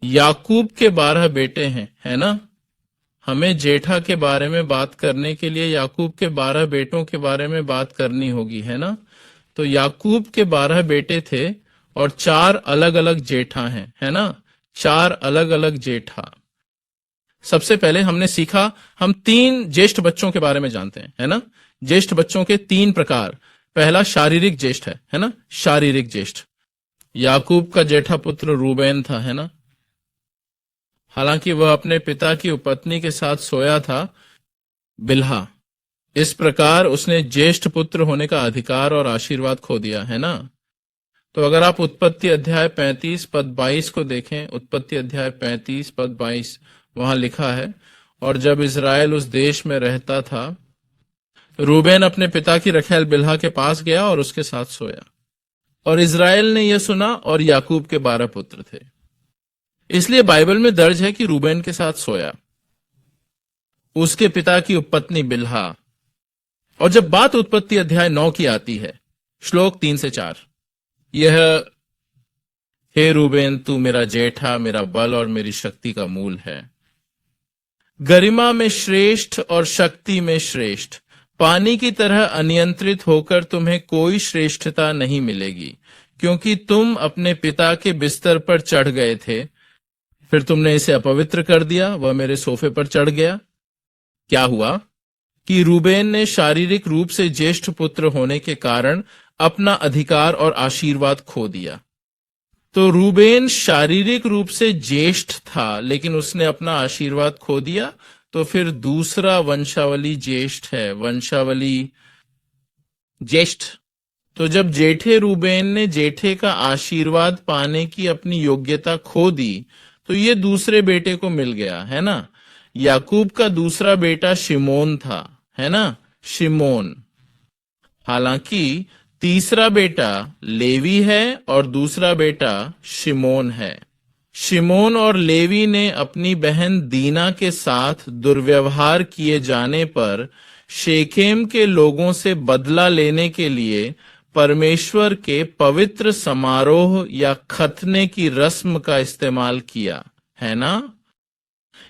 याकूब के 12 बेटे हैं, है ना। हमें जेठा के बारे में बात करने के लिए याकूब के 12 बेटों के बारे में बात करनी होगी, है ना। तो याकूब के 12 बेटे थे और 4 अलग अलग जेठा हैं, है ना। 4 अलग अलग जेठा। सबसे पहले हमने सीखा, हम 3 ज्येष्ठ बच्चों के बारे में जानते हैं, है ना। ज्येष्ठ बच्चों के 3 प्रकार। पहला शारीरिक ज्येष्ठ है ना, शारीरिक ज्येष्ठ। याकूब का जेठा पुत्र रूबेन था, है ना। हालांकि वह अपने पिता की उपपत्नी के साथ सोया था, बिल्हा। इस प्रकार उसने ज्येष्ठ पुत्र होने का अधिकार और आशीर्वाद खो दिया, है ना। तो अगर आप उत्पत्ति अध्याय 35 पद 22 को देखें, उत्पत्ति अध्याय 35 पद 22, वहां लिखा है, और जब इज़राइल उस देश में रहता था, रूबेन अपने पिता की रखैल बिल्हा के पास गया और उसके साथ सोया। और इज़राइल ने यह सुना और याकूब के 12 पुत्र थे। इसलिए बाइबल में दर्ज है कि रूबेन के साथ सोया उसके पिता की उपपत्नी बिल्हा। और जब बात उत्पत्ति अध्याय 9 की आती है, श्लोक 3 से 4, यह, हे रूबेन, तू मेरा जेठा, मेरा बल और मेरी शक्ति का मूल है। गरिमा में श्रेष्ठ और शक्ति में श्रेष्ठ। पानी की तरह अनियंत्रित होकर तुम्हें कोई श्रेष्ठता नहीं मिलेगी, क्योंकि तुम अपने पिता के बिस्तर पर चढ़ गए थे, फिर तुमने इसे अपवित्र कर दिया, वह मेरे सोफे पर चढ़ गया। क्या हुआ कि रूबेन ने शारीरिक रूप से ज्येष्ठ पुत्र होने के कारण अपना अधिकार और आशीर्वाद खो दिया। तो रूबेन शारीरिक रूप से ज्येष्ठ था, लेकिन उसने अपना आशीर्वाद खो दिया। तो फिर दूसरा वंशावली ज्येष्ठ है, वंशावली ज्येष्ठ। तो जब जेठे रूबेन ने जेठे का आशीर्वाद पाने की अपनी योग्यता खो दी, तो ये दूसरे बेटे को मिल गया, है ना। याकूब का दूसरा बेटा शिमोन था, है ना, शिमोन। हालांकि तीसरा बेटा लेवी है और दूसरा बेटा शिमोन है। शिमोन और लेवी ने अपनी बहन दीना के साथ दुर्व्यवहार किए जाने पर शेकेम के लोगों से बदला लेने के लिए परमेश्वर के पवित्र समारोह या खतने की रस्म का इस्तेमाल किया, है ना।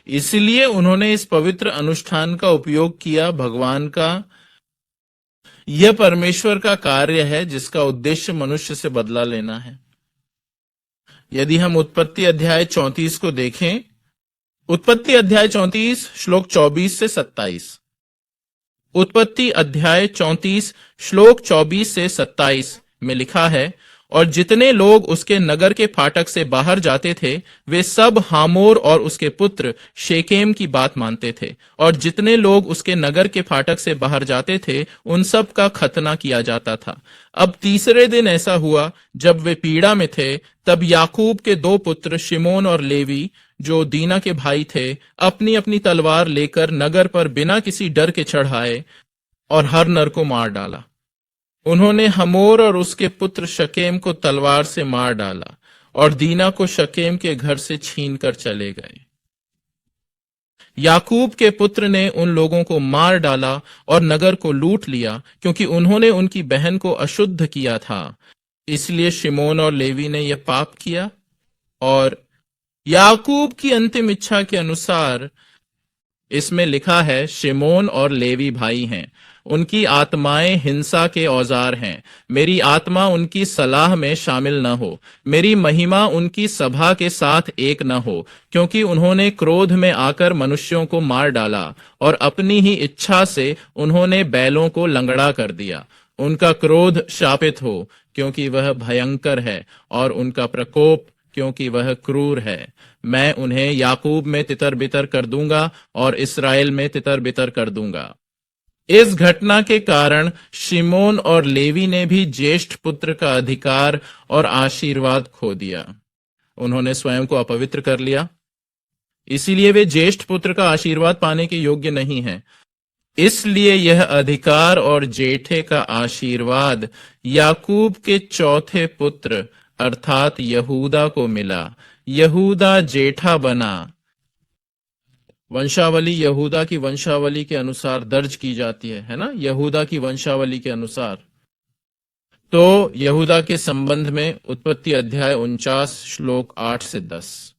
इसलिए उन्होंने इस पवित्र अनुष्ठान का उपयोग किया भगवान का। यह परमेश्वर का कार्य है जिसका उद्देश्य मनुष्य से बदला लेना है। यदि हम उत्पत्ति अध्याय 34 को देखें, उत्पत्ति अध्याय 34 श्लोक 24 से 27, उत्पत्ति अध्याय 34 श्लोक 24 से 27 में लिखा है, और जितने लोग उसके नगर के फाटक से बाहर जाते थे, वे सब हामोर और उसके पुत्र शेकेम की बात मानते थे, और जितने लोग उसके नगर के फाटक से बाहर जाते थे, उन सब का खतना किया जाता था। अब तीसरे दिन ऐसा हुआ, जब वे पीड़ा में थे, तब याकूब के 2 पुत्र शिमोन और लेवी, जो दीना के भाई थे, अपनी अपनी तलवार लेकर नगर पर बिना किसी डर के चढ़ आए और हर नर को मार डाला। उन्होंने हमोर और उसके पुत्र शकेम को तलवार से मार डाला और दीना को शकेम के घर से छीन कर चले गए। याकूब के पुत्र ने उन लोगों को मार डाला और नगर को लूट लिया, क्योंकि उन्होंने उनकी बहन को अशुद्ध किया था। इसलिए शिमोन और लेवी ने यह पाप किया, और याकूब की अंतिम इच्छा के अनुसार इसमें लिखा है, शिमोन और लेवी भाई हैं, उनकी आत्माएं हिंसा के औजार हैं। मेरी आत्मा उनकी सलाह में शामिल न हो, मेरी महिमा उनकी सभा के साथ एक न हो, क्योंकि उन्होंने क्रोध में आकर मनुष्यों को मार डाला और अपनी ही इच्छा से उन्होंने बैलों को लंगड़ा कर दिया। उनका क्रोध शापित हो, क्योंकि वह भयंकर है, और उनका प्रकोप, क्योंकि वह क्रूर है। मैं उन्हें याकूब में तितर बितर कर दूंगा और इस्राएल में तितर बितर कर दूंगा। इस घटना के कारण शिमोन और लेवी ने भी ज्येष्ठ पुत्र का अधिकार और आशीर्वाद खो दिया। उन्होंने स्वयं को अपवित्र कर लिया, इसीलिए वे ज्येष्ठ पुत्र का आशीर्वाद पाने के योग्य नहीं हैं। इसलिए यह अधिकार और जेठे का आशीर्वाद याकूब के चौथे पुत्र अर्थात यहूदा को मिला। यहूदा जेठा बना। वंशावली यहूदा की वंशावली के अनुसार दर्ज की जाती है ना, यहूदा की वंशावली के अनुसार। तो यहूदा के संबंध में उत्पत्ति अध्याय 49 श्लोक 8 से 10,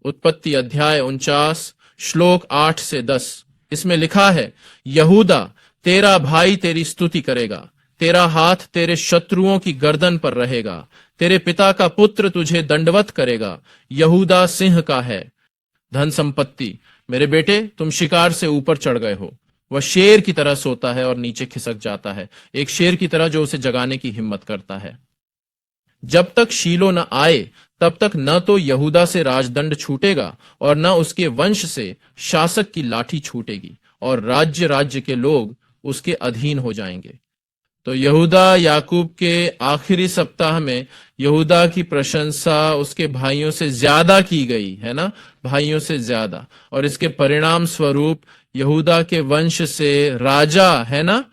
उत्पत्ति अध्याय 49 श्लोक 8 से 10। इसमें लिखा है, यहूदा तेरा भाई तेरी स्तुति करेगा, तेरा हाथ तेरे शत्रुओं की गर्दन पर रहेगा, तेरे पिता का पुत्र तुझे दंडवत करेगा। यहूदा सिंह का है धन संपत्ति। मेरे बेटे, तुम शिकार से ऊपर चढ़ गए हो। वह शेर की तरह सोता है और नीचे खिसक जाता है, एक शेर की तरह जो उसे जगाने की हिम्मत करता है। जब तक शीलो न आए तब तक न तो यहूदा से राजदंड छूटेगा और न उसके वंश से शासक की लाठी छूटेगी, और राज्य राज्य के लोग उसके अधीन हो जाएंगे। तो यहूदा याकूब के आखिरी सप्ताह में यहूदा की प्रशंसा उसके भाइयों से ज्यादा की गई है ना, भाइयों से ज्यादा। और इसके परिणाम स्वरूप यहूदा के वंश से राजा है ना,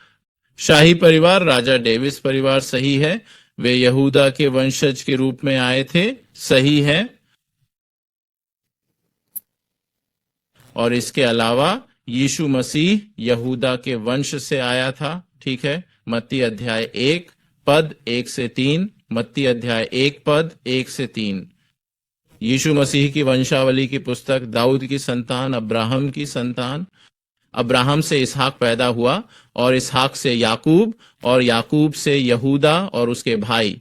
शाही परिवार, राजा डेविस परिवार, सही है, वे यहूदा के वंशज के रूप में आए थे, सही है। और इसके अलावा यीशु मसीह यहूदा के वंश से आया था, ठीक है। मत्ती अध्याय 1 पद 1 से 3, मत्ती अध्याय 1 पद 1 से 3। यीशु मसीह की वंशावली की पुस्तक, दाऊद की संतान, अब्राहम की संतान, अब्राहम से इसहाक पैदा हुआ, और इसहाक से याकूब, और याकूब से यहूदा और उसके भाई।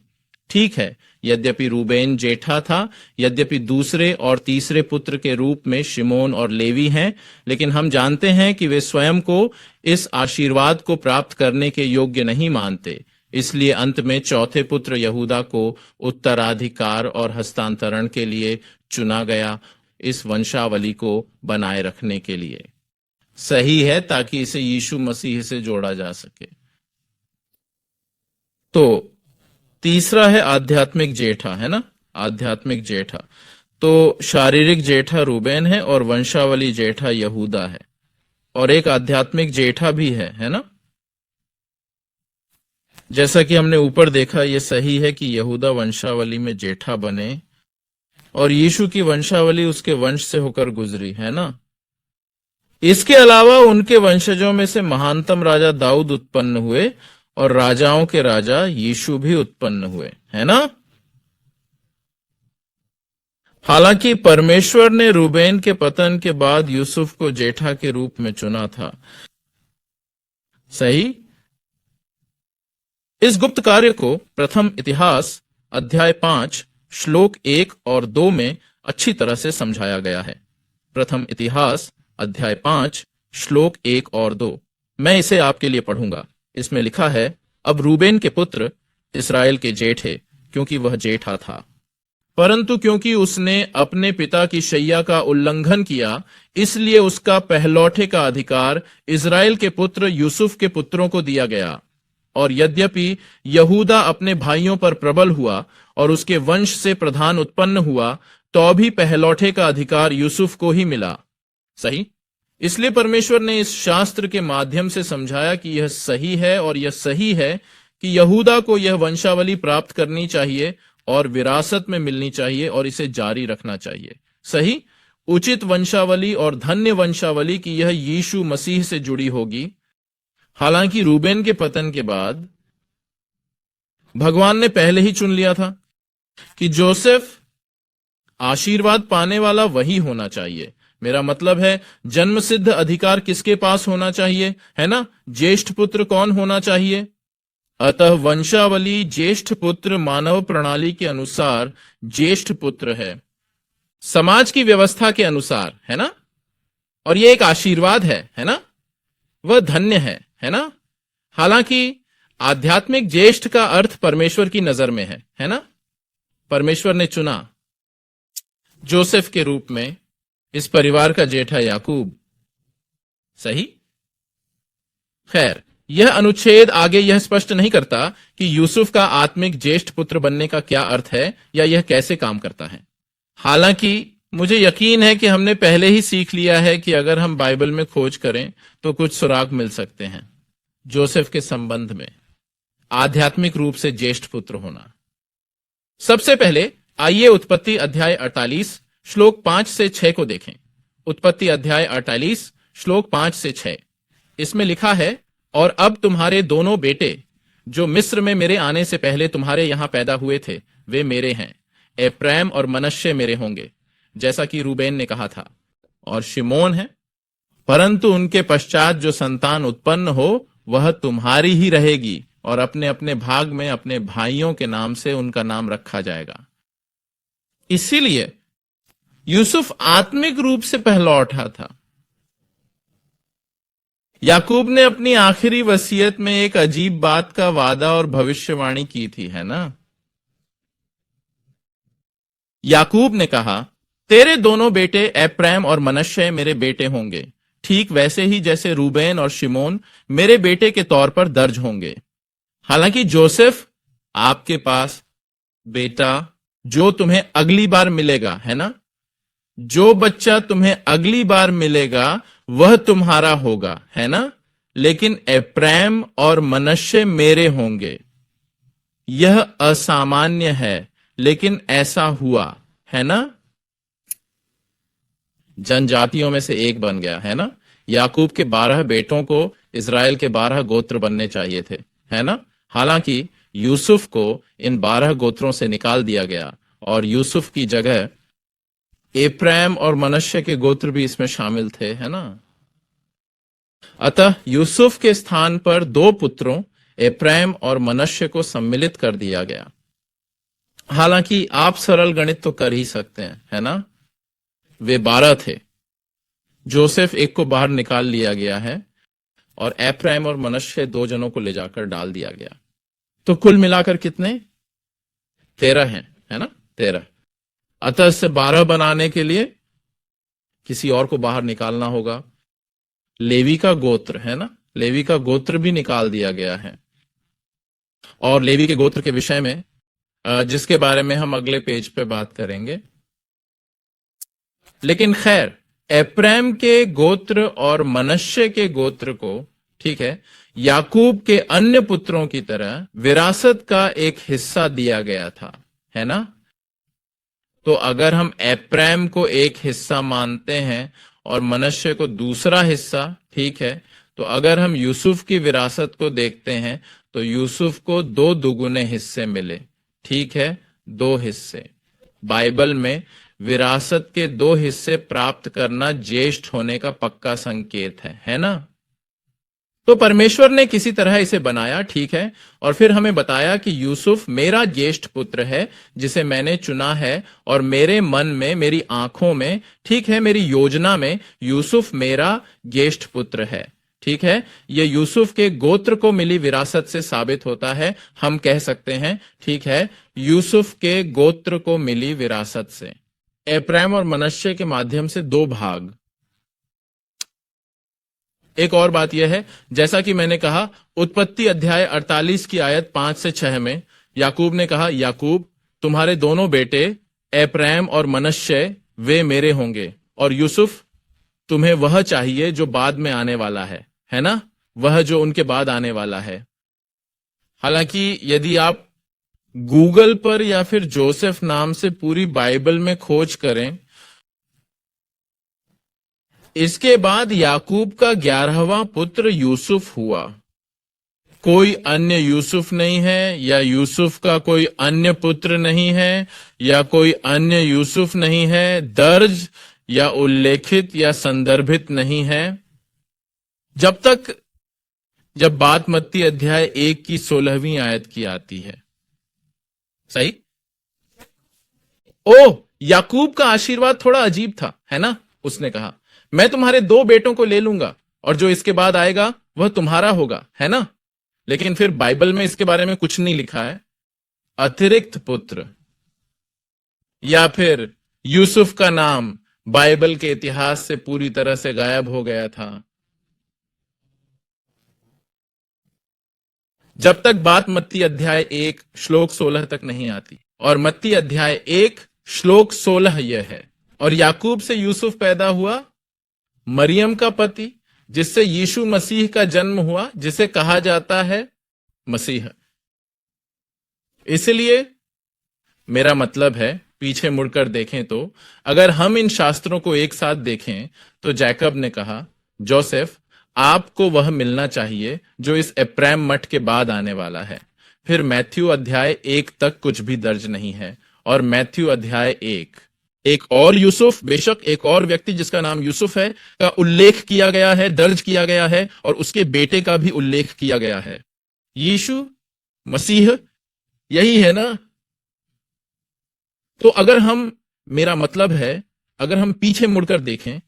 ठीक है, यद्यपि रूबेन जेठा था, यद्यपि दूसरे और तीसरे पुत्र के रूप में शिमोन और लेवी हैं, लेकिन हम जानते हैं कि वे स्वयं को इस आशीर्वाद को प्राप्त करने के योग्य नहीं मानते। इसलिए अंत में चौथे पुत्र यहूदा को उत्तराधिकार और हस्तांतरण के लिए चुना गया, इस वंशावली को बनाए रखने के लिए। सही है, ताकि इसे यीशु मसीह से जोड़ा जा सके। तो तीसरा है आध्यात्मिक जेठा, है ना, आध्यात्मिक जेठा। तो शारीरिक जेठा रूबेन है और वंशावली जेठा यहूदा है, और एक आध्यात्मिक जेठा भी है ना। जैसा कि हमने ऊपर देखा, यह सही है कि यहूदा वंशावली में जेठा बने, और यीशु की वंशावली उसके वंश से होकर गुजरी, है ना। इसके अलावा उनके वंशजों में से महानतम राजा दाऊद उत्पन्न हुए, और राजाओं के राजा यीशु भी उत्पन्न हुए, है ना। हालांकि परमेश्वर ने रूबेन के पतन के बाद यूसुफ को जेठा के रूप में चुना था, सही। इस गुप्त कार्य को प्रथम इतिहास अध्याय 5 श्लोक 1 और 2 में अच्छी तरह से समझाया गया है। प्रथम इतिहास अध्याय 5 श्लोक 1 और 2, मैं इसे आपके लिए पढ़ूंगा। इसमें लिखा है, अब रूबेन के पुत्र इस्राएल के जेठे, क्योंकि वह जेठा था, परंतु क्योंकि उसने अपने पिता की शैया का उल्लंघन किया, इसलिए उसका पहलौठे का अधिकार इस्राएल के पुत्र यूसुफ के पुत्रों को दिया गया। और यद्यपि यहूदा अपने भाइयों पर प्रबल हुआ और उसके वंश से प्रधान उत्पन्न हुआ, तो भी पहलौठे का अधिकार यूसुफ को ही मिला, सही। इसलिए परमेश्वर ने इस शास्त्र के माध्यम से समझाया कि यह सही है, और यह सही है कि यहूदा को यह वंशावली प्राप्त करनी चाहिए और विरासत में मिलनी चाहिए, और इसे जारी रखना चाहिए, सही। उचित वंशावली और धन्य वंशावली की यह यीशु मसीह से जुड़ी होगी। हालांकि रूबेन के पतन के बाद भगवान ने पहले ही चुन लिया था कि जोसेफ आशीर्वाद पाने वाला वही होना चाहिए। मेरा मतलब है, जन्मसिद्ध अधिकार किसके पास होना चाहिए, है ना, ज्येष्ठ पुत्र कौन होना चाहिए। अतः वंशावली ज्येष्ठ पुत्र मानव प्रणाली के अनुसार ज्येष्ठ पुत्र है, समाज की व्यवस्था के अनुसार, है ना। और यह एक आशीर्वाद है ना, वह धन्य है ना। हालांकि आध्यात्मिक ज्येष्ठ का अर्थ परमेश्वर की नजर में है ना। परमेश्वर ने चुना जोसेफ के रूप में इस परिवार का जेठा याकूब, सही। खैर, यह अनुच्छेद आगे यह स्पष्ट नहीं करता कि यूसुफ का आत्मिक ज्येष्ठ पुत्र बनने का क्या अर्थ है या यह कैसे काम करता है। हालांकि मुझे यकीन है कि हमने पहले ही सीख लिया है कि अगर हम बाइबल में खोज करें तो कुछ सुराग मिल सकते हैं जोसेफ के संबंध में आध्यात्मिक रूप से ज्येष्ठ पुत्र होना। सबसे पहले आइए उत्पत्ति अध्याय 48 श्लोक 5 से 6 को देखें। उत्पत्ति अध्याय 48 श्लोक 5 से 6, इसमें लिखा है, और अब तुम्हारे दोनों बेटे जो मिस्र में मेरे आने से पहले तुम्हारे यहां पैदा हुए थे, वे मेरे हैं। एप्रैम और मनश्शे मेरे होंगे। जैसा कि रूबेन ने कहा था, और शिमोन है, परंतु उनके पश्चात जो संतान उत्पन्न हो वह तुम्हारी ही रहेगी, और अपने अपने भाग में अपने भाइयों के नाम से उनका नाम रखा जाएगा। इसीलिए यूसुफ आत्मिक रूप से पहला उठा था। याकूब ने अपनी आखिरी वसीयत में एक अजीब बात का वादा और भविष्यवाणी की थी, है ना? याकूब ने कहा, तेरे दोनों बेटे एप्रैम और मनश्शे मेरे बेटे होंगे, ठीक वैसे ही जैसे रूबेन और शिमोन मेरे बेटे के तौर पर दर्ज होंगे। हालांकि जोसेफ आपके पास बेटा जो तुम्हें अगली बार मिलेगा, है ना, जो बच्चा तुम्हें अगली बार मिलेगा वह तुम्हारा होगा, है ना, लेकिन एप्रैम और मनश्शे मेरे होंगे। यह असामान्य है, लेकिन ऐसा हुआ, है ना? जनजातियों में से एक बन गया, है ना? याकूब के 12 बेटों को इजराइल के 12 गोत्र बनने चाहिए थे, है ना? हालांकि यूसुफ को इन 12 गोत्रों से निकाल दिया गया, और यूसुफ की जगह एप्रैम और मनश्शे के गोत्र भी इसमें शामिल थे, है ना? अतः यूसुफ के स्थान पर 2 पुत्रों एप्रैम और मनश्शे को सम्मिलित कर दिया गया। हालांकि आप सरल गणित तो कर ही सकते हैं, है ना? वे 12 थे, जोसेफ एक को बाहर निकाल लिया गया है, और एप्रैम और मनश्शे 2 जनों को ले जाकर डाल दिया गया। तो कुल मिलाकर कितने? 13 हैं, है ना? 13। अतः इससे 12 बनाने के लिए किसी और को बाहर निकालना होगा। लेवी का गोत्र, है ना, लेवी का गोत्र भी निकाल दिया गया है, और लेवी के गोत्र के विषय में जिसके बारे में हम अगले पेज पे बात करेंगे। लेकिन खैर, एप्रैम के गोत्र और मनश्शे के गोत्र को, ठीक है, याकूब के अन्य पुत्रों की तरह विरासत का एक हिस्सा दिया गया था, है ना? तो अगर हम एप्रैम को एक हिस्सा मानते हैं और मनश्शे को दूसरा हिस्सा, ठीक है, तो अगर हम यूसुफ की विरासत को देखते हैं तो यूसुफ को 2 दुगुने हिस्से मिले, ठीक है, 2 हिस्से। बाइबल में विरासत के 2 हिस्से प्राप्त करना ज्येष्ठ होने का पक्का संकेत है ना? तो परमेश्वर ने किसी तरह इसे बनाया, ठीक है, और फिर हमें बताया कि यूसुफ मेरा ज्येष्ठ पुत्र है जिसे मैंने चुना है, और मेरे मन में, मेरी आंखों में, ठीक है, मेरी योजना में यूसुफ मेरा ज्येष्ठ पुत्र है, ठीक है। यह यूसुफ के गोत्र को मिली विरासत से साबित होता है। हम कह सकते हैं, ठीक है, यूसुफ के गोत्र को मिली विरासत से। एप्रैम और मनश्शे के माध्यम से 2 भाग। एक और बात यह है, जैसा कि मैंने कहा, उत्पत्ति अध्याय 48 की आयत 5 से 6 में याकूब ने कहा, याकूब तुम्हारे दोनों बेटे एप्रैम और मनश्शे वे मेरे होंगे, और यूसुफ तुम्हें वह चाहिए जो बाद में आने वाला है ना, वह जो उनके बाद आने वाला है। हालांकि यदि आप गूगल पर या फिर जोसेफ नाम से पूरी बाइबल में खोज करें, इसके बाद याकूब का 11वां पुत्र यूसुफ हुआ। कोई अन्य यूसुफ नहीं है, या यूसुफ का कोई अन्य पुत्र नहीं है, या कोई अन्य यूसुफ नहीं है, दर्ज या उल्लेखित या संदर्भित नहीं है, जब बात मत्ती अध्याय 1 की 16वीं आयत की आती है। सही? ओ, याकूब का आशीर्वाद थोड़ा अजीब था, है ना? उसने कहा, मैं तुम्हारे 2 बेटों को ले लूंगा, और जो इसके बाद आएगा वह तुम्हारा होगा, है ना? लेकिन फिर बाइबल में इसके बारे में कुछ नहीं लिखा है। अतिरिक्त पुत्र, या फिर यूसुफ का नाम बाइबल के इतिहास से पूरी तरह से गायब हो गया था। जब तक बात मत्ती अध्याय 1 श्लोक 16 तक नहीं आती, और मत्ती अध्याय 1 श्लोक 16 यह है, और याकूब से यूसुफ पैदा हुआ, मरियम का पति, जिससे यीशु मसीह का जन्म हुआ, जिसे कहा जाता है मसीह। इसलिए मेरा मतलब है, पीछे मुड़कर देखें तो, अगर हम इन शास्त्रों को एक साथ देखें तो जैकब ने कहा, जोसेफ आपको वह मिलना चाहिए जो इस एप्रैम मठ के बाद आने वाला है। फिर मैथ्यू अध्याय 1 तक कुछ भी दर्ज नहीं है, और मैथ्यू अध्याय 1 एक और यूसुफ, बेशक एक और व्यक्ति जिसका नाम यूसुफ है का उल्लेख किया गया है, दर्ज किया गया है, और उसके बेटे का भी उल्लेख किया गया है। यीशु मसीह यही है ना। तो अगर हम, मेरा मतलब है, अगर हम पीछे मुड़कर देखें,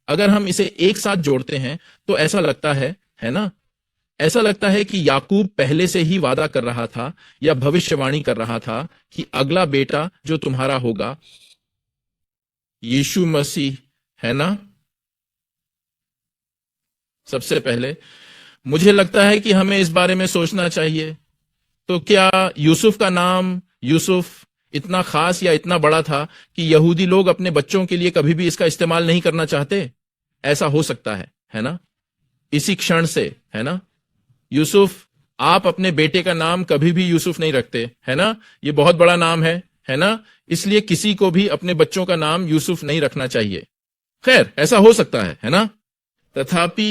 अगर हम इसे एक साथ जोड़ते हैं तो ऐसा लगता है ना, ऐसा लगता है कि याकूब पहले से ही वादा कर रहा था या भविष्यवाणी कर रहा था कि अगला बेटा जो तुम्हारा होगा यीशु मसीह है ना। सबसे पहले मुझे लगता है कि हमें इस बारे में सोचना चाहिए, तो क्या यूसुफ का नाम यूसुफ इतना खास या इतना बड़ा था कि यहूदी लोग अपने बच्चों के लिए कभी भी इसका इस्तेमाल नहीं करना चाहते? ऐसा हो सकता है ना, इसी क्षण से, है ना। यूसुफ, आप अपने बेटे का नाम कभी भी यूसुफ नहीं रखते, है ना, ये बहुत बड़ा नाम है ना, इसलिए किसी को भी अपने बच्चों का नाम यूसुफ नहीं रखना चाहिए। खैर, ऐसा हो सकता है ना। तथापि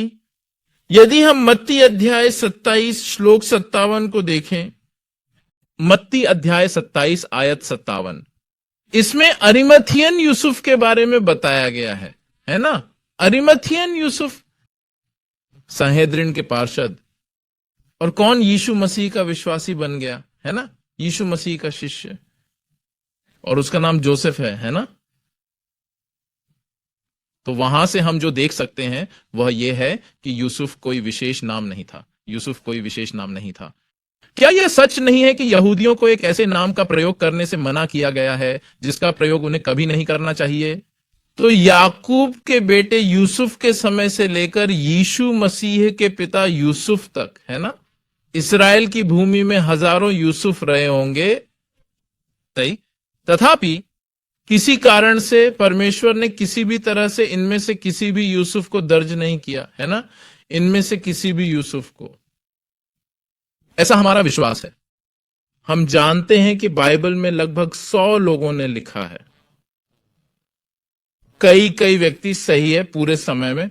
यदि हम मत्ती अध्याय 27 श्लोक 57 को देखें, मत्ती अध्याय 27 आयत 57, इसमें अरिमथियन यूसुफ के बारे में बताया गया है ना। अरिमथियन यूसुफ संहेद्रिन के पार्षद, और कौन? यीशु मसीह का विश्वासी बन गया, है ना, यीशु मसीह का शिष्य, और उसका नाम जोसेफ है ना। तो वहां से हम जो देख सकते हैं वह यह है कि यूसुफ कोई विशेष नाम नहीं था, यूसुफ कोई विशेष नाम नहीं था। क्या यह सच नहीं है कि यहूदियों को एक ऐसे नाम का प्रयोग करने से मना किया गया है जिसका प्रयोग उन्हें कभी नहीं करना चाहिए? तो याकूब के बेटे यूसुफ के समय से लेकर यीशु मसीह के पिता यूसुफ तक, है ना, इस्राएल की भूमि में हजारों यूसुफ रहे होंगे। तथापि किसी कारण से परमेश्वर ने किसी भी तरह से इनमें से किसी भी यूसुफ को दर्ज नहीं किया, है ना, इनमें से किसी भी यूसुफ को। ऐसा हमारा विश्वास है। हम जानते हैं कि बाइबल में लगभग 100 लोगों ने लिखा है। कई व्यक्ति सही है पूरे समय में,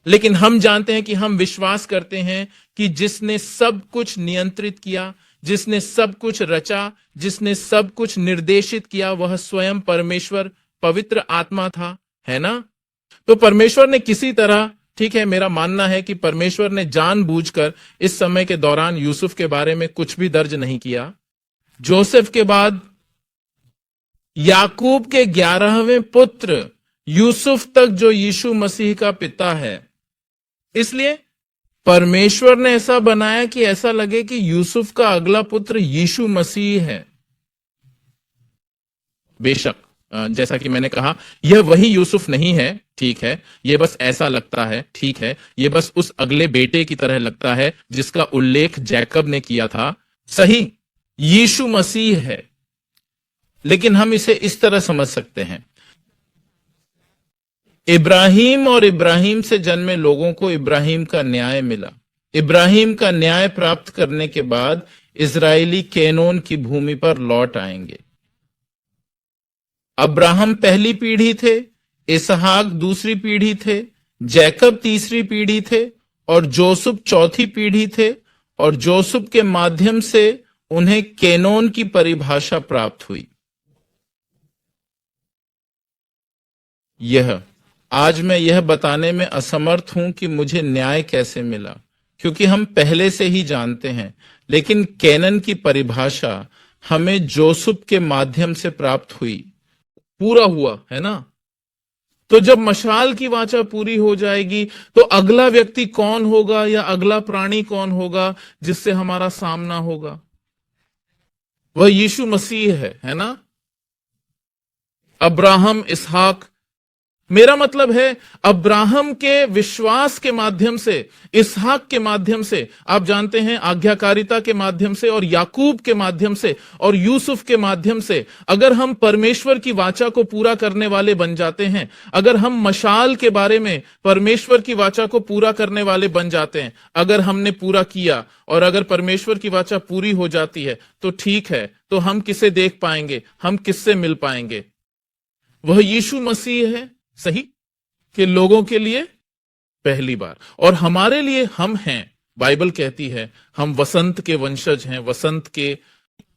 लेकिन हम जानते हैं कि हम विश्वास करते हैं कि जिसने सब कुछ नियंत्रित किया, जिसने सब कुछ रचा, जिसने सब कुछ निर्देशित किया, वह स्वयं परमेश्वर पवित्र आत्मा था, है ना। तो परमेश्वर ने किसी तरह, ठीक है, मेरा मानना है कि परमेश्वर ने जानबूझकर इस समय के दौरान यूसुफ के बारे में कुछ भी दर्ज नहीं किया। जोसेफ के बाद याकूब के 11वें पुत्र यूसुफ तक जो यीशु मसीह का पिता है, इसलिए परमेश्वर ने ऐसा बनाया कि ऐसा लगे कि यूसुफ का अगला पुत्र यीशु मसीह है। बेशक जैसा कि मैंने कहा, यह वही यूसुफ नहीं है, ठीक है, यह बस ऐसा लगता है, ठीक है, यह बस उस अगले बेटे की तरह लगता है जिसका उल्लेख जैकब ने किया था। सही, यीशु मसीह है, लेकिन हम इसे इस तरह समझ सकते हैं, इब्राहिम और इब्राहिम से जन्मे लोगों को इब्राहिम का न्याय मिला। इब्राहिम का न्याय प्राप्त करने के बाद इजरायली कैनोन की भूमि पर लौट आएंगे। अब्राहम पहली पीढ़ी थे, इसहाक दूसरी पीढ़ी थे, जैकब तीसरी पीढ़ी थे, और जोसेफ चौथी पीढ़ी थे, और जोसेफ के माध्यम से उन्हें कैनोन की परिभाषा प्राप्त हुई। आज मैं यह बताने में असमर्थ हूं कि मुझे न्याय कैसे मिला, क्योंकि हम पहले से ही जानते हैं, लेकिन कैनन की परिभाषा हमें जोसेफ के माध्यम से प्राप्त हुई, पूरा हुआ, है ना। तो जब मशाल की वाचा पूरी हो जाएगी तो अगला व्यक्ति कौन होगा या अगला प्राणी कौन होगा जिससे हमारा सामना होगा? वह यीशु मसीह है ना। अब्राहम, इसहाक, मेरा मतलब है अब्राहम के विश्वास के माध्यम से, इसहाक के माध्यम से, आप जानते हैं आज्ञाकारिता के माध्यम से, और याकूब के माध्यम से, और यूसुफ के माध्यम से, अगर हम परमेश्वर की वाचा को पूरा करने वाले बन जाते हैं, अगर हम मशाल के बारे में परमेश्वर की वाचा को पूरा करने वाले बन जाते हैं, अगर हमने पूरा किया और अगर परमेश्वर की वाचा पूरी हो जाती है तो ठीक है, तो हम किसे देख पाएंगे, हम किससे मिल पाएंगे? वह यीशु मसीह है, सही, कि लोगों के लिए पहली बार, और हमारे लिए हम हैं। बाइबल कहती है हम वसंत के वंशज हैं, वसंत के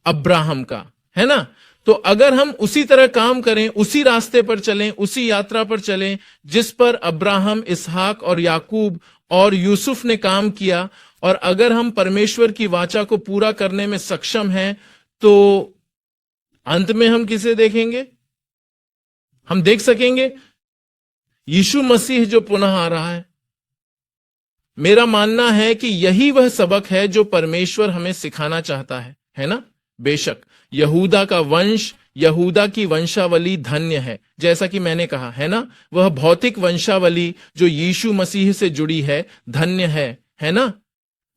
अब्राहम का, है ना। तो अगर हम उसी तरह काम करें, उसी रास्ते पर चलें, उसी यात्रा पर चलें जिस पर अब्राहम, इसहाक और याकूब और यूसुफ ने काम किया, और अगर हम परमेश्वर की वाचा को पूरा करने में सक्षम हैं, तो अंत में हम किसे देखेंगे? हम देख सकेंगे यीशु मसीह जो पुनः आ रहा है। मेरा मानना है कि यही वह सबक है जो परमेश्वर हमें सिखाना चाहता है ना? बेशक यहूदा का वंश, यहूदा की वंशावली धन्य है, जैसा कि मैंने कहा है ना, वह भौतिक वंशावली जो यीशु मसीह से जुड़ी है धन्य है ना?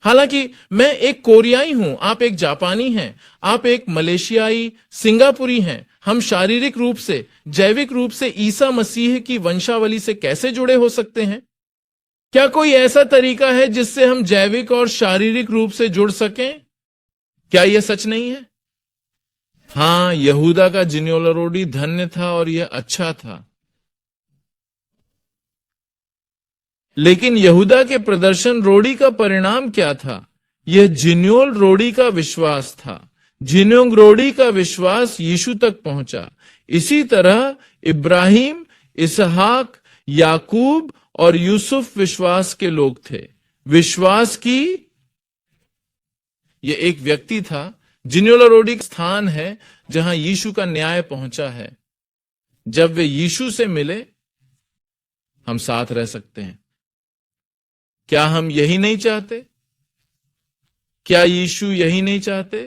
हालांकि मैं एक कोरियाई हूं, आप एक जापानी हैं, आप एक मलेशियाई, सिंगापुरी हैं। हम शारीरिक रूप से, जैविक रूप से ईसा मसीह की वंशावली से कैसे जुड़े हो सकते हैं? क्या कोई ऐसा तरीका है जिससे हम जैविक और शारीरिक रूप से जुड़ सकें? क्या यह सच नहीं है? हां, यहूदा का जिन्योलरोडी धन्य था और यह अच्छा था, लेकिन यहूदा के प्रदर्शन रोड़ी का परिणाम क्या था? यह जिन्योल रोड़ी का विश्वास था। जिन्योल रोड़ी का विश्वास यीशु तक पहुंचा। इसी तरह इब्राहिम, इसहाक, याकूब और यूसुफ विश्वास के लोग थे। विश्वास की यह एक व्यक्ति था। जिन्योल रोड़ी स्थान है जहां यीशु का न्याय पहुंचा है। जब वे यीशु से मिले, हम साथ रह सकते हैं। क्या हम यही नहीं चाहते? क्या यीशु यही नहीं चाहते?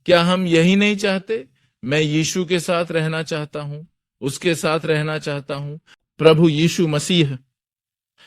क्या हम यही नहीं चाहते? मैं यीशु के साथ रहना चाहता हूं, उसके साथ रहना चाहता हूं, प्रभु यीशु मसीह।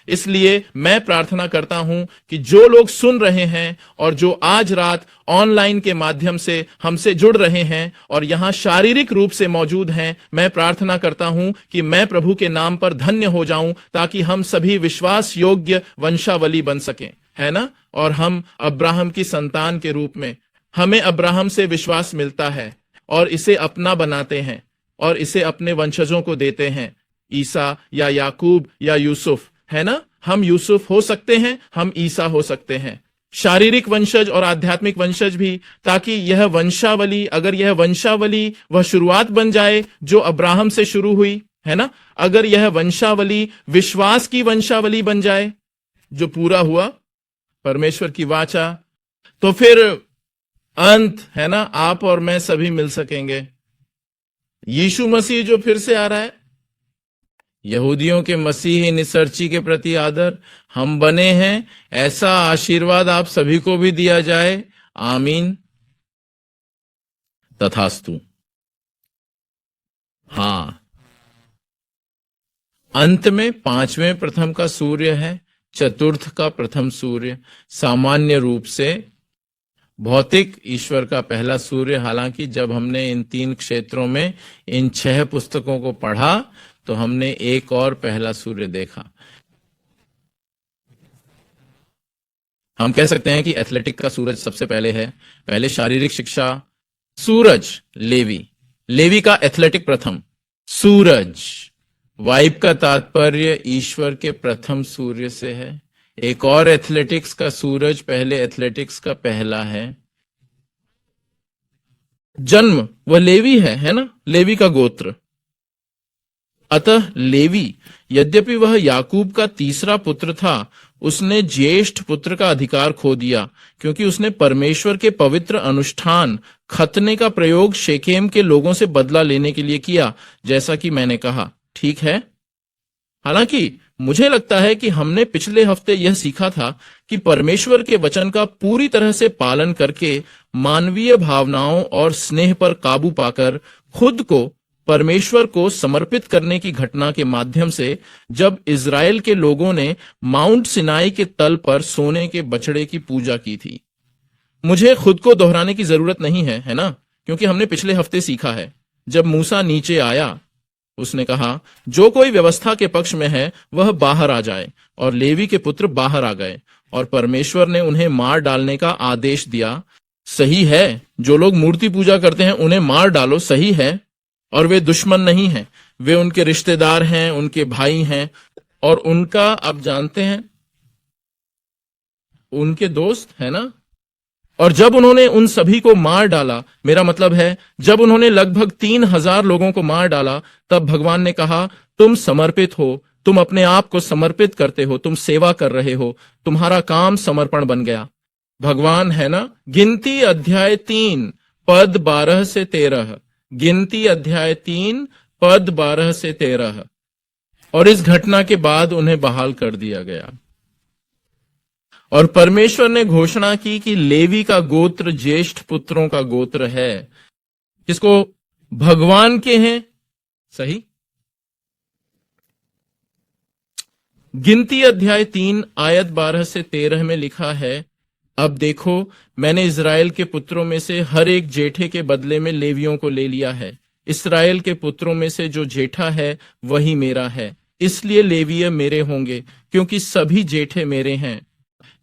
इसलिए मैं प्रार्थना करता हूं कि जो लोग सुन रहे हैं और जो आज रात ऑनलाइन के माध्यम से हमसे जुड़ रहे हैं और यहां शारीरिक रूप से मौजूद हैं, मैं प्रार्थना करता हूं कि मैं प्रभु के नाम पर धन्य हो जाऊं, ताकि हम सभी विश्वास योग्य वंशावली बन सकें, है ना? और हम अब्राहम की संतान के रूप में, हमें अब्राहम से विश्वास मिलता है और इसे अपना बनाते हैं और इसे अपने वंशजों को देते हैं, ईसा या याकूब या यूसुफ, है ना? हम यूसुफ हो सकते हैं, हम ईसा हो सकते हैं, शारीरिक वंशज और आध्यात्मिक वंशज भी, ताकि यह वंशावली, अगर यह वंशावली वह शुरुआत बन जाए जो अब्राहम से शुरू हुई, है ना? अगर यह वंशावली विश्वास की वंशावली बन जाए जो पूरा हुआ परमेश्वर की वाचा, तो फिर अंत, है ना, आप और मैं सभी मिल सकेंगे। यीशु मसीह जो फिर से आ रहा है, यहूदियों के मसीही निसर्ची के प्रति आदर हम बने हैं, ऐसा आशीर्वाद आप सभी को भी दिया जाए। आमीन, तथास्तु। हां, अंत में पांचवें प्रथम का सूर्य है, चतुर्थ का प्रथम सूर्य, सामान्य रूप से भौतिक ईश्वर का पहला सूर्य। हालांकि जब हमने इन 3 क्षेत्रों में इन 6 पुस्तकों को पढ़ा तो हमने एक और पहला सूर्य देखा। हम कह सकते हैं कि एथलेटिक का सूरज सबसे पहले है। पहले शारीरिक शिक्षा, सूरज लेवी का एथलेटिक प्रथम सूरज। वाइब का तात्पर्य ईश्वर के प्रथम सूर्य से है। एक और एथलेटिक्स का सूरज पहले एथलेटिक्स का पहला है। जन्म वह लेवी है ना, लेवी का गोत्र। अतः लेवी, यद्यपि वह याकूब का तीसरा पुत्र था, उसने ज्येष्ठ पुत्र का अधिकार खो दिया, क्योंकि उसने परमेश्वर के पवित्र अनुष्ठान खतने का प्रयोग शेकेम के लोगों से बदला लेने के लिए किया, जैसा कि मैंने कहा। ठीक है। हालांकि मुझे लगता है कि हमने पिछले हफ्ते यह सीखा था कि परमेश्वर के वचन का पूरी तरह से पालन करके, मानवीय भावनाओं और स्नेह पर काबू पाकर खुद को परमेश्वर को समर्पित करने की घटना के माध्यम से, जब इजराइल के लोगों ने माउंट सिनाई के तल पर सोने के बछड़े की पूजा की थी। मुझे खुद को दोहराने की जरूरत नहीं है ना, क्योंकि हमने पिछले हफ्ते सीखा है। जब मूसा नीचे आया, उसने कहा, जो कोई व्यवस्था के पक्ष में है वह बाहर आ जाए, और लेवी के पुत्र बाहर आ गए, और परमेश्वर ने उन्हें मार डालने का आदेश दिया। सही है, जो लोग मूर्ति पूजा करते हैं उन्हें मार डालो, सही है, और वे दुश्मन नहीं हैं, वे उनके रिश्तेदार हैं, उनके भाई हैं, और उनका, आप जानते हैं, उनके दोस्त है ना। और जब उन्होंने उन सभी को मार डाला, मेरा मतलब है जब उन्होंने लगभग 3,000 लोगों को मार डाला, तब भगवान ने कहा, तुम समर्पित हो, तुम अपने आप को समर्पित करते हो, तुम सेवा कर रहे हो, तुम्हारा काम समर्पण बन गया। भगवान है ना, गिनती अध्याय 3 पद 12 से 13, गिनती अध्याय 3 पद 12 से 13। और इस घटना के बाद उन्हें बहाल कर दिया गया। और परमेश्वर ने घोषणा की कि लेवी का गोत्र ज्येष्ठ पुत्रों का गोत्र है। किसको? भगवान के हैं। सही। गिनती अध्याय 3 आयत 12 से 13 में लिखा है, अब देखो, मैंने इज़राइल के पुत्रों में से हर एक जेठे के बदले में लेवियों को ले लिया है। इस्राएल के पुत्रों में से जो जेठा है वही मेरा है, इसलिए लेवीय मेरे होंगे, क्योंकि सभी जेठे मेरे हैं।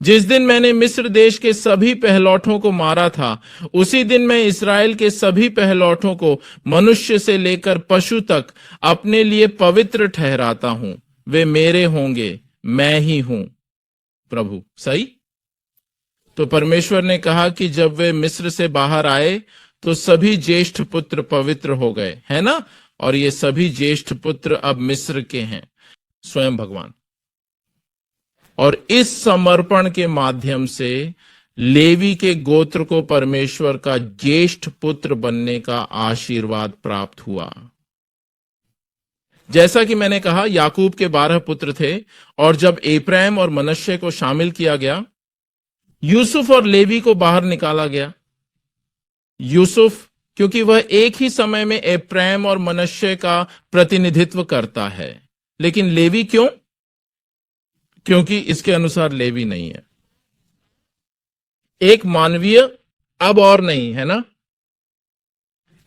जिस दिन मैंने मिस्र देश के सभी पहलौठों को मारा था, उसी दिन मैं इस्राएल के सभी पहलौठों को मनुष्य से लेकर पशु तक अपने लिए पवित्र ठहराता हूं। वे मेरे होंगे, मैं ही हूं प्रभु। सही। तो परमेश्वर ने कहा कि जब वे मिस्र से बाहर आए तो सभी ज्येष्ठ पुत्र पवित्र हो गए, है ना। और ये सभी ज्येष्ठ पुत्र अब मिस्र के हैं, स्वयं भगवान। और इस समर्पण के माध्यम से लेवी के गोत्र को परमेश्वर का ज्येष्ठ पुत्र बनने का आशीर्वाद प्राप्त हुआ। जैसा कि मैंने कहा, याकूब के 12 पुत्र थे, और जब एप्रैम और मनश्शे को शामिल किया गया, यूसुफ और लेवी को बाहर निकाला गया। यूसुफ क्योंकि वह एक ही समय में एप्रैम और मनश्शे का प्रतिनिधित्व करता है, लेकिन लेवी क्यों? क्योंकि इसके अनुसार लेवी नहीं है, एक मानवीय अब और नहीं, है ना।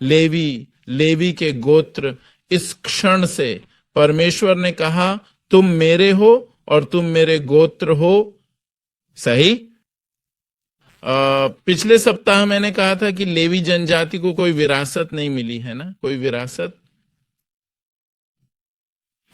लेवी के गोत्र, इस क्षण से परमेश्वर ने कहा, तुम मेरे हो और तुम मेरे गोत्र हो। सही। पिछले सप्ताह मैंने कहा था कि लेवी जनजाति को कोई विरासत नहीं मिली, है ना, कोई विरासत।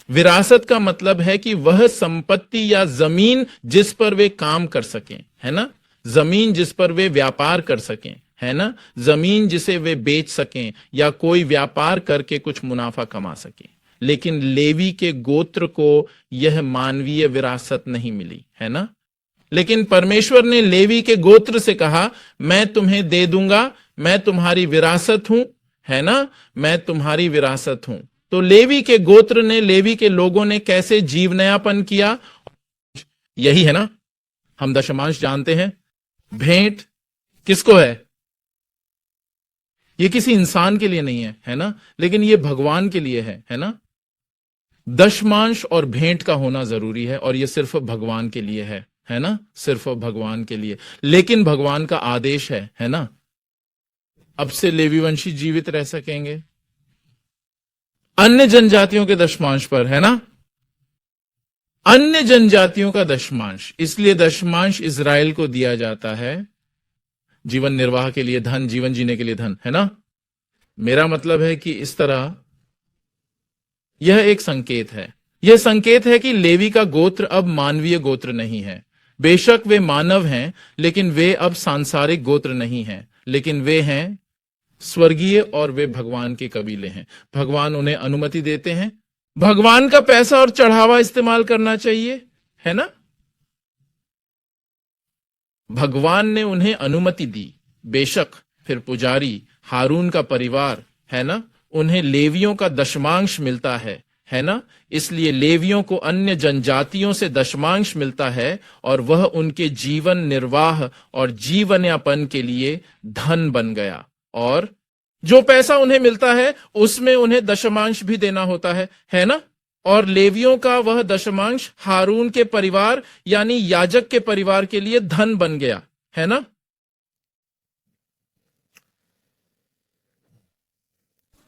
विरासत का मतलब है कि वह संपत्ति या जमीन जिस पर वे काम कर सकें, है ना, जमीन जिस पर वे व्यापार कर सकें, है ना, जमीन जिसे वे बेच सकें या कोई व्यापार करके कुछ मुनाफा कमा सकें। लेकिन लेवी के गोत्र को यह मानवीय विरासत नहीं मिली, है ना। लेकिन परमेश्वर ने लेवी के गोत्र से कहा, मैं तुम्हें दे दूंगा, मैं तुम्हारी विरासत हूं, है ना, मैं तुम्हारी विरासत हूं। तो लेवी के गोत्र ने, लेवी के लोगों ने कैसे जीवनयापन किया? यही है ना, हम दशमांश जानते हैं। भेंट किसको है? ये किसी इंसान के लिए नहीं है, है ना, लेकिन ये भगवान के लिए है ना। दशमांश और भेंट का होना जरूरी है, और ये सिर्फ भगवान के लिए है ना, सिर्फ भगवान के लिए। लेकिन भगवान का आदेश है ना, अब से लेवी वंशी जीवित रह सकेंगे अन्य जनजातियों के दशमांश पर, है ना, अन्य जनजातियों का दशमांश। इसलिए दशमांश इजराइल को दिया जाता है, जीवन निर्वाह के लिए धन, जीवन जीने के लिए धन, है ना। मेरा मतलब है कि इस तरह यह एक संकेत है। यह संकेत है कि लेवी का गोत्र अब मानवीय गोत्र नहीं है। बेशक वे मानव हैं, लेकिन वे अब सांसारिक गोत्र नहीं हैं, लेकिन वे हैं स्वर्गीय, और वे भगवान के कबीले हैं। भगवान उन्हें अनुमति देते हैं, भगवान का पैसा और चढ़ावा इस्तेमाल करना चाहिए, है ना। भगवान ने उन्हें अनुमति दी। बेशक फिर पुजारी हारून का परिवार, है ना, उन्हें लेवियों का दशमांश मिलता है ना। इसलिए लेवियों को अन्य जनजातियों से दशमांश मिलता है, और वह उनके जीवन निर्वाह और जीवन यापन के लिए धन बन गया। और जो पैसा उन्हें मिलता है उसमें उन्हें दशमांश भी देना होता है ना। और लेवियों का वह दशमांश हारून के परिवार यानी याजक के परिवार के लिए धन बन गया, है ना।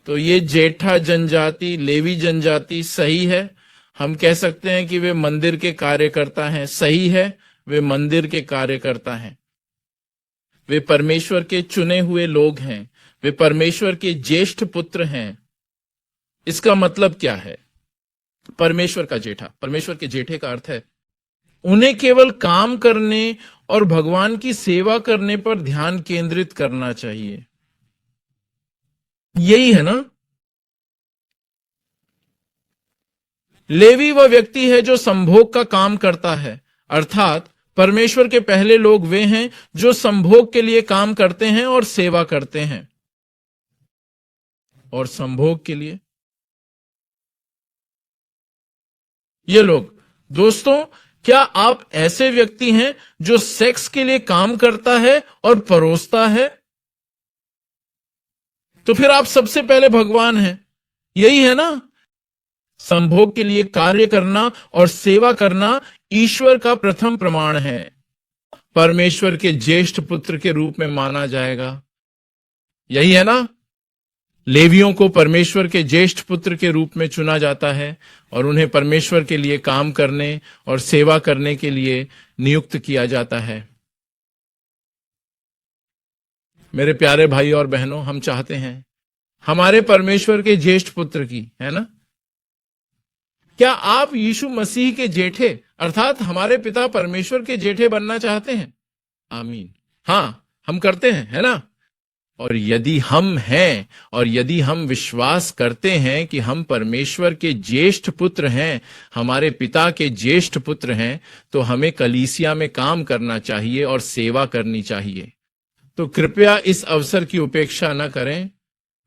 तो ये जेठा जनजाति, लेवी जनजाति सही है। हम कह सकते हैं कि वे मंदिर के कार्यकर्ता हैं, सही है, वे मंदिर के कार्यकर्ता हैं। वे परमेश्वर के चुने हुए लोग हैं, वे परमेश्वर के ज्येष्ठ पुत्र हैं। इसका मतलब क्या है? परमेश्वर का जेठा, परमेश्वर के जेठे का अर्थ है उन्हें केवल काम करने और भगवान की सेवा करने पर ध्यान केंद्रित करना चाहिए। यही है ना। लेवी वह व्यक्ति है जो संभोग का काम करता है, अर्थात परमेश्वर के पहले लोग वे हैं जो संभोग के लिए काम करते हैं और सेवा करते हैं। और संभोग के लिए ये लोग, दोस्तों, क्या आप ऐसे व्यक्ति हैं जो सेक्स के लिए काम करता है और परोसता है? तो फिर आप सबसे पहले भगवान हैं। यही है ना। संभोग के लिए कार्य करना और सेवा करना ईश्वर का प्रथम प्रमाण है। परमेश्वर के ज्येष्ठ पुत्र के रूप में माना जाएगा। यही है ना। लेवियों को परमेश्वर के ज्येष्ठ पुत्र के रूप में चुना जाता है और उन्हें परमेश्वर के लिए काम करने और सेवा करने के लिए नियुक्त किया जाता है। मेरे प्यारे भाई और बहनों, हम चाहते हैं हमारे परमेश्वर के ज्येष्ठ पुत्र की, है ना। क्या आप यीशु मसीह के जेठे अर्थात हमारे पिता परमेश्वर के जेठे बनना चाहते हैं? आमीन। हाँ, हम करते हैं, है ना। और यदि हम हैं और यदि हम विश्वास करते हैं कि हम परमेश्वर के ज्येष्ठ पुत्र हैं, हमारे पिता के ज्येष्ठ पुत्र हैं, तो हमें कलीसिया में काम करना चाहिए और सेवा करनी चाहिए। तो कृपया इस अवसर की उपेक्षा न करें।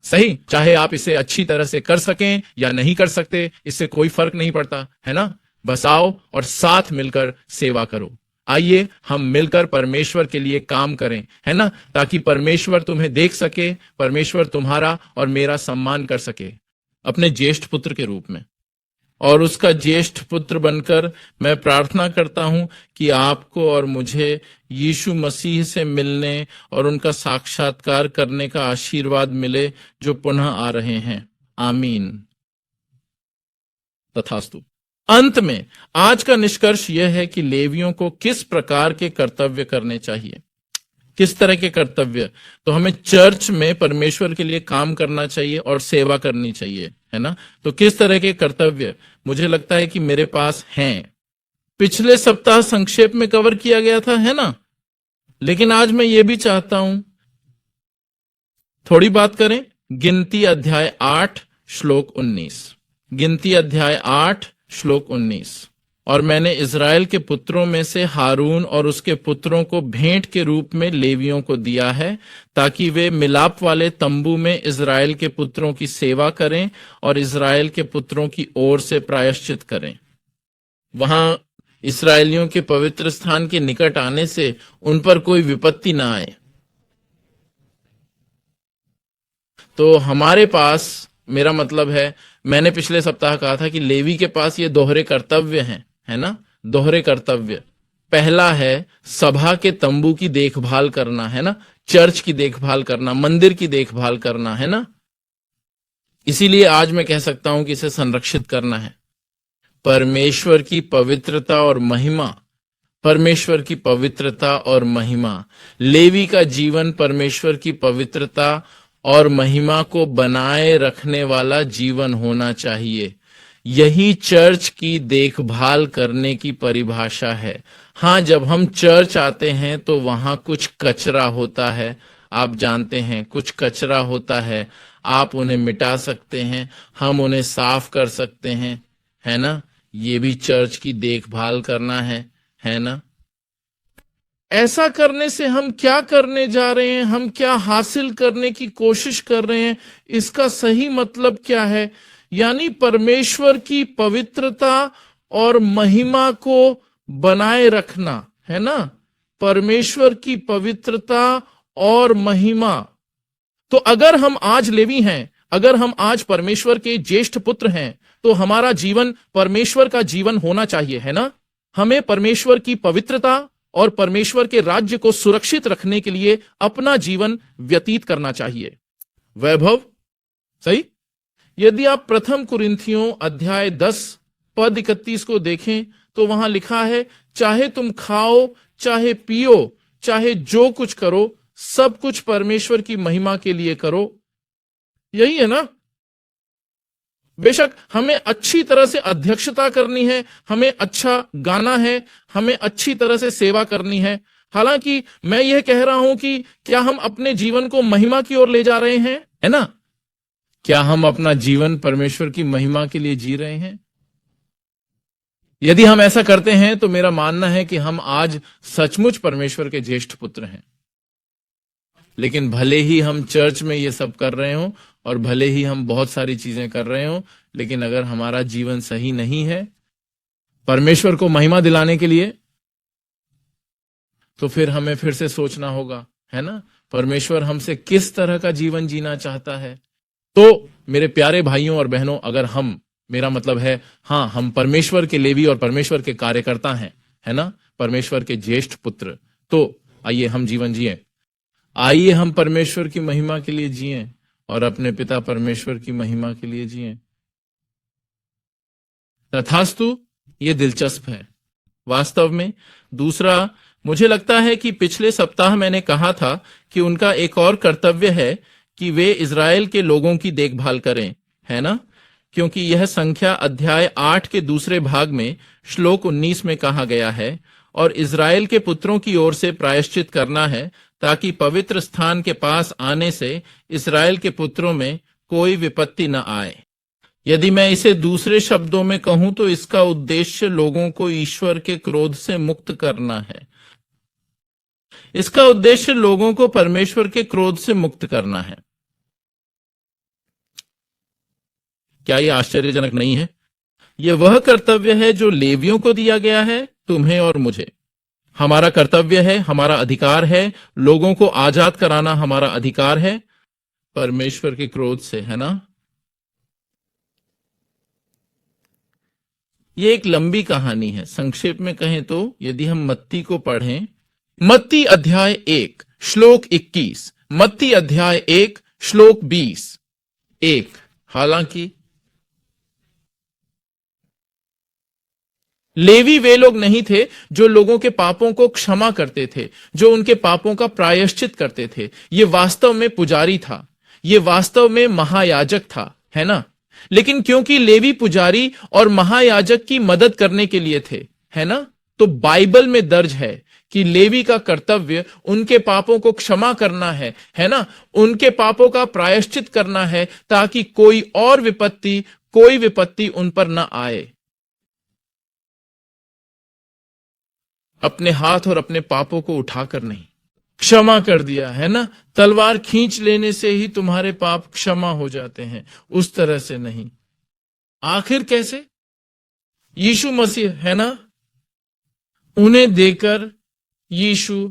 सही, चाहे आप इसे अच्छी तरह से कर सकें या नहीं कर सकते, इससे कोई फर्क नहीं पड़ता, है ना। बस आओ और साथ मिलकर सेवा करो। आइए हम मिलकर परमेश्वर के लिए काम करें, है ना, ताकि परमेश्वर तुम्हें देख सके, परमेश्वर तुम्हारा और मेरा सम्मान कर सके अपने ज्येष्ठ पुत्र के रूप में। और उसका ज्येष्ठ पुत्र बनकर मैं प्रार्थना करता हूं कि आपको और मुझे यीशु मसीह से मिलने और उनका साक्षात्कार करने का आशीर्वाद मिले जो पुनः आ रहे हैं। आमीन। तथास्तु। अंत में आज का निष्कर्ष यह है कि लेवियों को किस प्रकार के कर्तव्य करने चाहिए। किस तरह के कर्तव्य? तो हमें चर्च में परमेश्वर के लिए काम करना चाहिए और सेवा करनी चाहिए, है ना। तो किस तरह के कर्तव्य? मुझे लगता है कि मेरे पास हैं। पिछले सप्ताह संक्षेप में कवर किया गया था, है ना। लेकिन आज मैं ये भी चाहता हूं थोड़ी बात करें। गिनती अध्याय 8 श्लोक 19। गिनती अध्याय 8 श्लोक 19। और मैंने इज़राइल के पुत्रों में से हारून और उसके पुत्रों को भेंट के रूप में लेवियों को दिया है, ताकि वे मिलाप वाले तंबू में इज़राइल के पुत्रों की सेवा करें और इज़राइल के पुत्रों की ओर से प्रायश्चित करें। वहां इस्राएलियों के पवित्र स्थान के निकट आने से उन पर कोई विपत्ति ना आए। तो हमारे पास, मेरा मतलब है, मैंने पिछले सप्ताह कहा था कि लेवी के पास ये दोहरे कर्तव्य हैं, है ना। दोहरे कर्तव्य। पहला है सभा के तंबू की देखभाल करना, है ना, चर्च की देखभाल करना, मंदिर की देखभाल करना, है ना। इसीलिए आज मैं कह सकता हूं कि इसे संरक्षित करना है। परमेश्वर की पवित्रता और महिमा, परमेश्वर की पवित्रता और महिमा। लेवी का जीवन परमेश्वर की पवित्रता और महिमा को बनाए रखने वाला जीवन होना चाहिए। यही चर्च की देखभाल करने की परिभाषा है। हाँ, जब हम चर्च आते हैं तो वहां कुछ कचरा होता है, आप जानते हैं, कुछ कचरा होता है। आप उन्हें मिटा सकते हैं, हम उन्हें साफ कर सकते हैं, है ना। ये भी चर्च की देखभाल करना है ना। ऐसा करने से हम क्या करने जा रहे हैं, हम क्या हासिल करने की कोशिश कर रहे हैं, इसका सही मतलब क्या है? यानी परमेश्वर की पवित्रता और महिमा को बनाए रखना, है ना। परमेश्वर की पवित्रता और महिमा। तो अगर हम आज लेवी हैं, अगर हम आज परमेश्वर के ज्येष्ठ पुत्र हैं, तो हमारा जीवन परमेश्वर का जीवन होना चाहिए, है ना। हमें परमेश्वर की पवित्रता और परमेश्वर के राज्य को सुरक्षित रखने के लिए अपना जीवन व्यतीत करना चाहिए। वैभव, सही। यदि आप प्रथम कुरिन्थियों अध्याय 10 पद 31 को देखें तो वहां लिखा है, चाहे तुम खाओ, चाहे पियो, चाहे जो कुछ करो, सब कुछ परमेश्वर की महिमा के लिए करो। यही है ना। बेशक हमें अच्छी तरह से अध्यक्षता करनी है, हमें अच्छा गाना है, हमें अच्छी तरह से सेवा करनी है, हालांकि मैं यह कह रहा हूं कि क्या हम अपने जीवन को महिमा की ओर ले जा रहे हैं, है ना? क्या हम अपना जीवन परमेश्वर की महिमा के लिए जी रहे हैं? यदि हम ऐसा करते हैं तो मेरा मानना है कि हम आज सचमुच परमेश्वर के ज्येष्ठ पुत्र हैं। लेकिन भले ही हम चर्च में ये सब कर रहे हो और भले ही हम बहुत सारी चीजें कर रहे हो, लेकिन अगर हमारा जीवन सही नहीं है परमेश्वर को महिमा दिलाने के लिए, तो फिर हमें फिर से सोचना होगा, है ना, परमेश्वर हमसे किस तरह का जीवन जीना चाहता है। तो मेरे प्यारे भाइयों और बहनों, अगर हम, मेरा मतलब है, हाँ, हम परमेश्वर के लेवी और परमेश्वर के कार्यकर्ता हैं, है ना, परमेश्वर के ज्येष्ठ पुत्र, तो आइए हम जीवन जिए, आइए हम परमेश्वर की महिमा के लिए जिए और अपने पिता परमेश्वर की महिमा के लिए जिए। तथास्तु ये दिलचस्प है वास्तव में। दूसरा, मुझे लगता है कि पिछले सप्ताह मैंने कहा था कि उनका एक और कर्तव्य है कि वे इज़राइल के लोगों की देखभाल करें, है ना, क्योंकि यह संख्या अध्याय 8 के दूसरे भाग में श्लोक 19 में कहा गया है, और इज़राइल के पुत्रों की ओर से प्रायश्चित करना है ताकि पवित्र स्थान के पास आने से इज़राइल के पुत्रों में कोई विपत्ति न आए। यदि मैं इसे दूसरे शब्दों में कहूं तो इसका उद्देश्य लोगों को ईश्वर के क्रोध से मुक्त करना है। इसका उद्देश्य लोगों को परमेश्वर के क्रोध से मुक्त करना है। क्या यह आश्चर्यजनक नहीं है? यह वह कर्तव्य है जो लेवियों को दिया गया है, तुम्हें और मुझे। हमारा कर्तव्य है, हमारा अधिकार है, लोगों को आजाद कराना हमारा अधिकार है परमेश्वर के क्रोध से, है ना। यह एक लंबी कहानी है। संक्षेप में कहें तो यदि हम मत्ती को पढ़ें, मत्ती अध्याय 1 श्लोक 21, मत्ती अध्याय 1 श्लोक 20। हालांकि लेवी वे लोग नहीं थे जो लोगों के पापों को क्षमा करते थे, जो उनके पापों का प्रायश्चित करते थे। ये वास्तव में पुजारी था, ये वास्तव में महायाजक था, है ना। लेकिन क्योंकि लेवी पुजारी और महायाजक की मदद करने के लिए थे, है ना, तो बाइबल में दर्ज है कि लेवी का कर्तव्य उनके पापों को क्षमा करना है ना, उनके पापों का प्रायश्चित करना है ताकि कोई विपत्ति उन पर न आए। अपने हाथ और अपने पापों को उठाकर नहीं, क्षमा कर दिया, है ना। तलवार खींच लेने से ही तुम्हारे पाप क्षमा हो जाते हैं, उस तरह से नहीं। आखिर कैसे? यीशु मसीह, है ना, उन्हें देकर यीशु,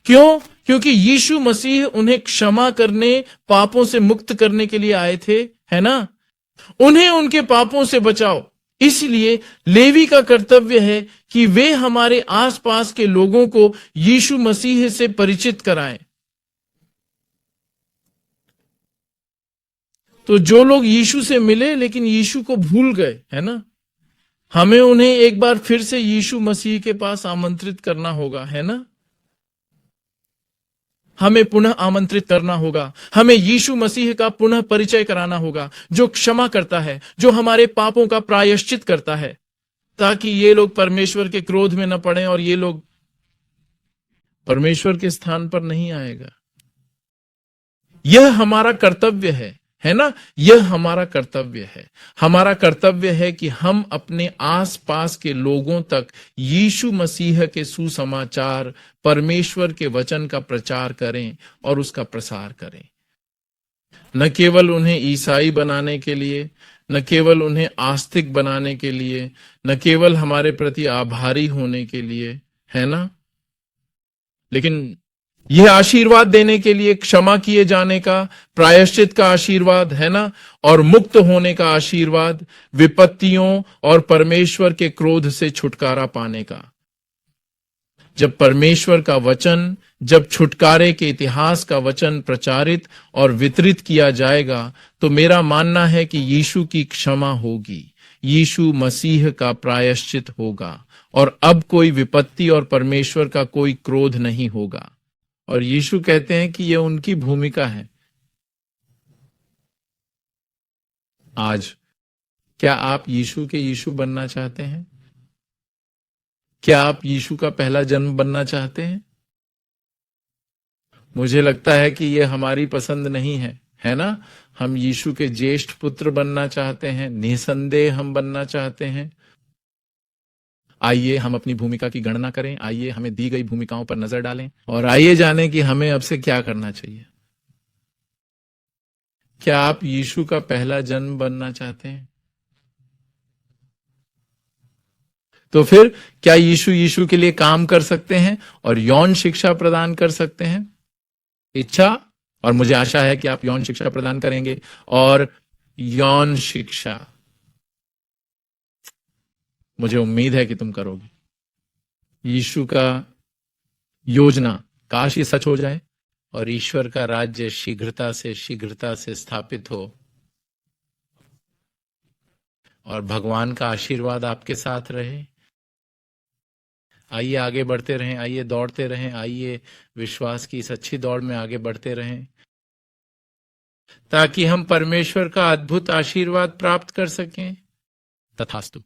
क्यों? क्योंकि यीशु मसीह उन्हें क्षमा करने, पापों से मुक्त करने के लिए आए थे, है ना। उन्हें उनके पापों से बचाओ। इसलिए लेवी का कर्तव्य है कि वे हमारे आसपास के लोगों को यीशु मसीह से परिचित कराएं। तो जो लोग यीशु से मिले लेकिन यीशु को भूल गए, है ना, हमें उन्हें एक बार फिर से यीशु मसीह के पास आमंत्रित करना होगा, है ना। हमें पुनः आमंत्रित करना होगा, हमें यीशु मसीह का पुनः परिचय कराना होगा, जो क्षमा करता है, जो हमारे पापों का प्रायश्चित करता है, ताकि ये लोग परमेश्वर के क्रोध में न पड़ें और ये लोग परमेश्वर के स्थान पर नहीं आएगा। यह हमारा कर्तव्य है ना, यह हमारा कर्तव्य है। हमारा कर्तव्य है कि हम अपने आसपास के लोगों तक यीशु मसीह के सुसमाचार, परमेश्वर के वचन का प्रचार करें और उसका प्रसार करें। न केवल उन्हें ईसाई बनाने के लिए, न केवल उन्हें आस्तिक बनाने के लिए, न केवल हमारे प्रति आभारी होने के लिए, है ना, लेकिन यह आशीर्वाद देने के लिए, क्षमा किए जाने का, प्रायश्चित का आशीर्वाद, है ना, और मुक्त होने का आशीर्वाद, विपत्तियों और परमेश्वर के क्रोध से छुटकारा पाने का। जब परमेश्वर का वचन, जब छुटकारे के इतिहास का वचन प्रचारित और वितरित किया जाएगा, तो मेरा मानना है कि यीशु की क्षमा होगी, यीशु मसीह का प्रायश्चित होगा, और अब कोई विपत्ति और परमेश्वर का कोई क्रोध नहीं होगा। और यीशु कहते हैं कि यह उनकी भूमिका है। आज क्या आप यीशु के यीशु बनना चाहते हैं? क्या आप यीशु का पहला जन्म बनना चाहते हैं? मुझे लगता है कि ये हमारी पसंद नहीं है ना? हम यीशु के ज्येष्ठ पुत्र बनना चाहते हैं, निसंदेह हम बनना चाहते हैं। आइए हम अपनी भूमिका की गणना करें, आइए हमें दी गई भूमिकाओं पर नजर डालें और आइए जानें कि हमें अब से क्या करना चाहिए। क्या आप यीशु का पहला जन्म बनना चाहते हैं? तो फिर क्या यीशु के लिए काम कर सकते हैं और यौन शिक्षा प्रदान कर सकते हैं? इच्छा और मुझे आशा है कि आप यौन शिक्षा प्रदान करेंगे। और यौन शिक्षा, मुझे उम्मीद है कि तुम करोगे। यीशु का योजना, काश ये सच हो जाए और ईश्वर का राज्य शीघ्रता से स्थापित हो और भगवान का आशीर्वाद आपके साथ रहे। आइए आगे बढ़ते रहें, आइए दौड़ते रहें, आइए विश्वास की इस अच्छी दौड़ में आगे बढ़ते रहें ताकि हम परमेश्वर का अद्भुत आशीर्वाद प्राप्त कर सकें। तथास्तु।